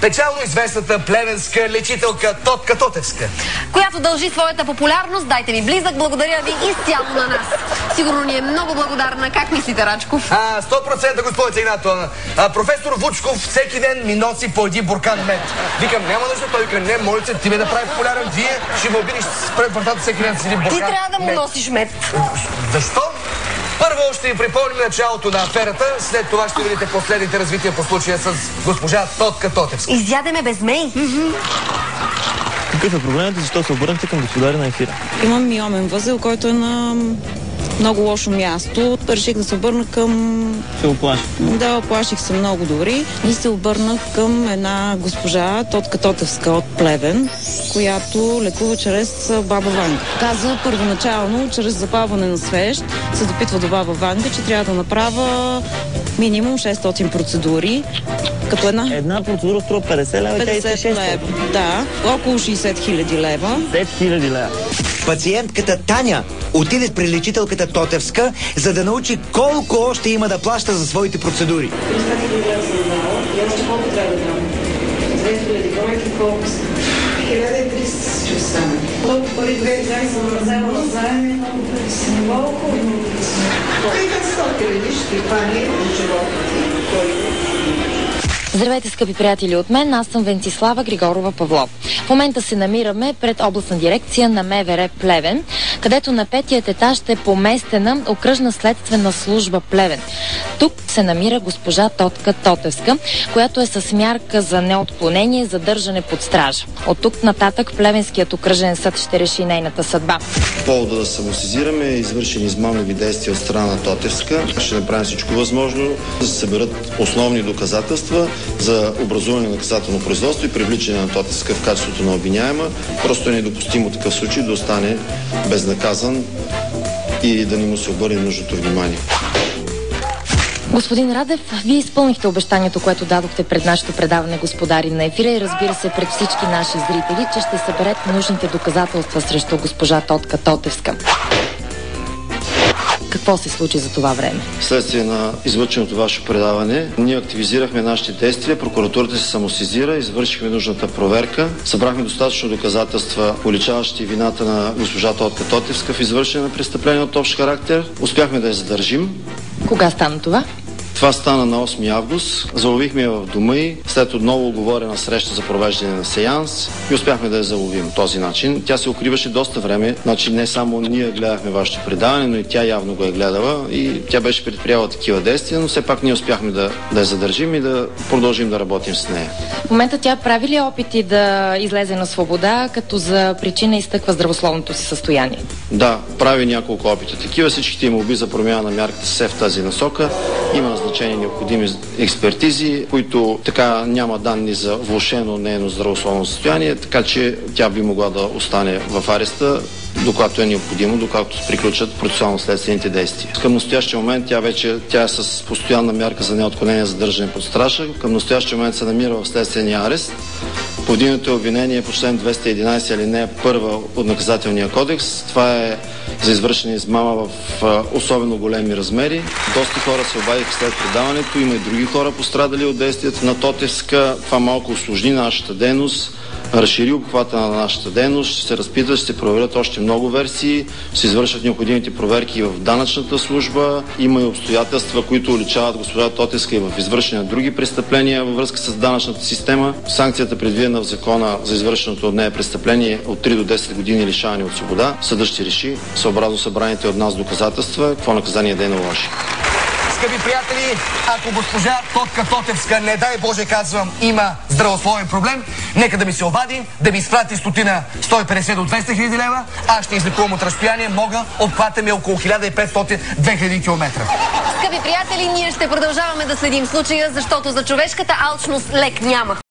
печално известната плевенска лечителка Тотка Тотевска, която дължи своята популярност. Дайте ми близък, благодаря ви изцяло на нас. Сигурно ни е много благодарна. Как мислите, Рачков? 100% госпожица Игнатова. Професор Вучков всеки ден ми носи по един буркан мед. Викам, няма нужда, той вика, не, моля се, ти ме да прави популярен, вие ще ме обидиш с вратата всеки ден с един буркан. Ти трябва да му носиш мед. Защо? Първо ще ви припомним началото на аферата, след това ще видите последните развития по случая с госпожа Тотка Тотевска. Изядеме без мей. Какъв е проблемът и защо се обърнахте към господаря на ефира? Имам миомен възел, който е на много лошо място. Реших да се обърна към... Се оплаших. Да, оплаших се много дори. И се обърнах към една госпожа Тотка Тотевска от Плевен, която лекува чрез баба Ванга. Каза първоначално, чрез запалване на свещ, се допитва до баба Ванга, че трябва да направя минимум 600 процедури. Като Една процедура струва 50 лева. 50 лева. Да, около 60 хиляди лева. 5 хиляди лева. Пациентката Таня отиде при лечителката Тотевска, за да научи колко още има да плаща за своите процедури. 300 хиляди лева за дава. И още колко трябва да дам? 2000 бройки, колко са? 1300 ще остане. Колко пари 2000 съм взела заедно, много пари са. Колко? 100 хиляди ще пани от живота ти. Здравейте, скъпи приятели от мен, аз съм Венцислава Григорова Павлов. В момента се намираме пред областна дирекция на МВР Плевен, където на 5-тият етаж е поместена окръжна следствена служба Плевен. Тук се намира госпожа Тотка Тотевска, която е с мярка за неотклонение, задържане под стража. От тук нататък Плевенският окръжен съд ще реши нейната съдба. Повода да самосезираме извършени измамливи действия от страна на Тотевска. Ще направим всичко възможно да се съберат основни доказателства за образуване на наказателно производство и привличане на Тотевска в качеството на обвиняема. Просто е недопустимо такъв случай да остане безнаказан и да не му се обърне нужното внимание. Господин Радев, вие изпълнихте обещанието, което дадохте пред нашето предаване Господари на ефира и разбира се пред всички наши зрители, че ще съберете нужните доказателства срещу госпожа Тотка Тотевска. Какво се случи за това време? Вследствие на излъченото ваше предаване, ние активизирахме нашите действия, прокуратурата се самосезира, извършихме нужната проверка, събрахме достатъчно доказателства, уличаващи вината на госпожа Тотка Тотевска в извършване на престъпление от общ характер. Успяхме да я задържим. Кога стана това? Това стана на 8 август. Заловихме я в дома й, след отново оговорена среща за провеждане на сеанс и успяхме да я заловим този начин. Тя се укриваше доста време, значи не само ние гледахме вашето предаване, но и тя явно го е гледала и тя беше предприяла такива действия, но все пак ние успяхме да я задържим и да продължим да работим с нея. В момента тя прави ли опити да излезе на свобода, като за причина изтъква здравословното си състояние? Да, прави няколко опита. Такива всичките им молби за промяна на мярката се в тази насока. Има назначени необходими експертизи, които така няма данни за влошено нейно здравословно състояние, така че тя би могла да остане в ареста, докато е необходимо, докато приключат процесуално следствените действия. Към настоящия момент тя е с постоянна мярка за неотклонение за държане под стража. Към настоящия момент се намира в следствения арест. Повдигнато е обвинение по член 211 алинея 1 от наказателния кодекс. Това е за извършена измама в особено големи размери. Доста хора се обадиха след предаването. Има и други хора пострадали от действията на Тотевска. Това малко усложни нашата дейност, разшири обхвата на нашата дейност, ще се разпитат, ще се проверят още много версии, ще се извършат необходимите проверки в данъчната служба. Има и обстоятелства, които уличават госпожа Тотевска и в извършени на други престъпления във връзка с данъчната система. Санкцията, предвидена в закона за извършеното от нея престъпление от 3 до 10 години лишаване от свобода, съдът ще реши, съобразно събраните от нас доказателства, какво наказание да наложи. Скъпи приятели, ако госпожа Тотка Тотевска, не дай Боже казвам, има здравословен проблем, нека да ми се обади, да ми изпрати 150 до 200 хиляди лева, аз ще излекувам от разстояние, обхвата ми около 1500-2000 км. Скъпи приятели, ние ще продължаваме да следим случая, защото за човешката алчност лек няма.